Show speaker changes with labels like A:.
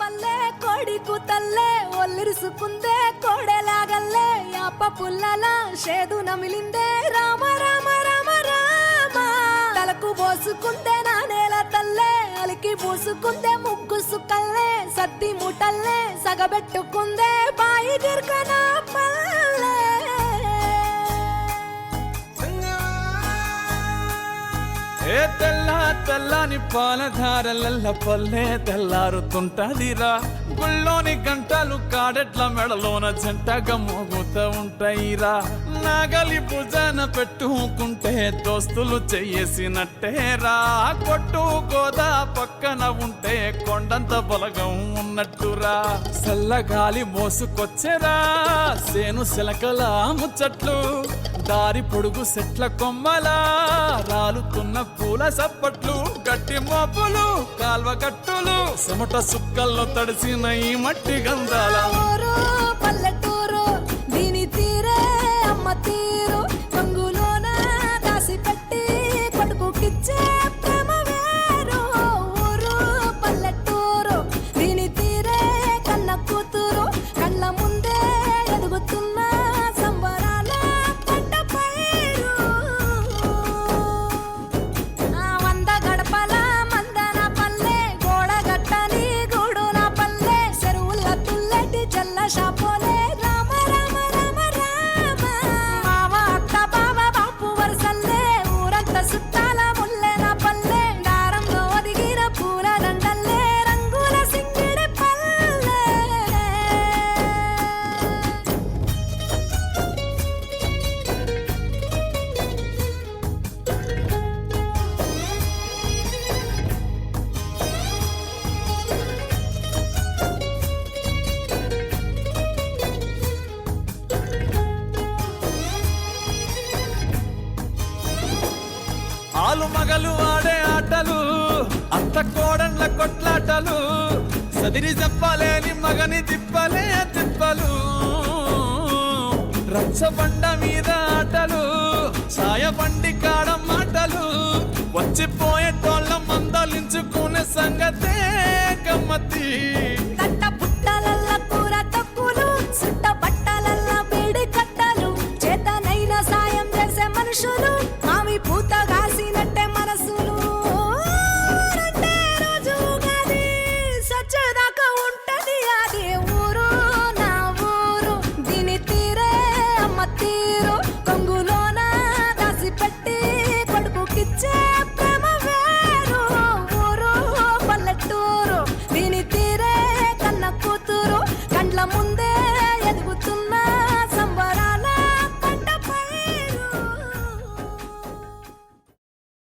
A: తల్లే కోడికు తల్లే ఒల్లిరుసుకుందే కోడెలాగల్లే యాప పుల్లల షేదు నమిలిందే రామ రామ రామ రామ తలకు పోసుకుందే నానేల తల్లే అలికి పూసుకుందే ముగ్గు సుక్కల్లే సత్తి ముటల్లే సగబెట్టుకుందే బాయి దిర్కన పల్లె
B: ఏ తెల్ల తెల్లని పాలధారలల్ల పల్లె తెల్లారుతుంటదిరా గుళ్ళోని గంటలు కాడెట్ల మెడలోన జంటగా మోగుతూ ఉంటాయిరా నాగలి భుజాన పెట్టుకుంటే దోస్తులు చెయ్యేసినట్టేరా కొట్టు గోదా పక్కన ఉంటే కొండంత బలగం ఉన్నట్టురా చల్లగాలి మోసుకొచ్చెరా సేను శిలకల ముచ్చట్లు దారి పొడుగు సెట్ల కొమ్మలా రాలుతున్న పూల సప్పట్లు గట్టి మోపులు కాల్వ గట్టులు చెమట సుక్కల్లో తడిసిన ఈ మట్టి గంధాల
A: పల్లెటూరు దీని తీరే అమ్మ తీరు కంగులోన దాసి పెట్టి కొడుకుకిచ్చే ప్రేమ వేరు ఊరు పల్లెటూరు దీని తీరే కన్న కూతురు కళ్ళ ముందే ఎదుగుతున్న సంబరాల పంట పైరు వంద గడపల మందన పల్లె గోడ గట్టని గూడున పల్లె చెరువుల తుల్లటి జల్ల షాపోలే రామ రామ రామ రామ మావ అక్క బావ బాపు వరసల్లే ఊరంతా సుట్టాల ముల్లెన పల్లె దారంలో ఒదిగిన పూల దండల్లే రంగుల సింగిడి పల్లె
B: ఆలు మగలు ఆడే ఆటలు అత్త కోడన్ల కొట్లాటలు సదిరి చెప్పలేని మగని తిప్పలే తిప్పలు రచ్చబండ మీద ఆటలు ఛాయబండి కాడ మాటలు వచ్చిపోయేటోళ్ళ మందలించుకునే సంగతే గమ్మతి
A: తట్ట పుట్టలల్ల కూర తక్కులు సుట్ట బట్టలల్ల వేడి కట్టలు చేతనైన సాయం చేసే మనుషులు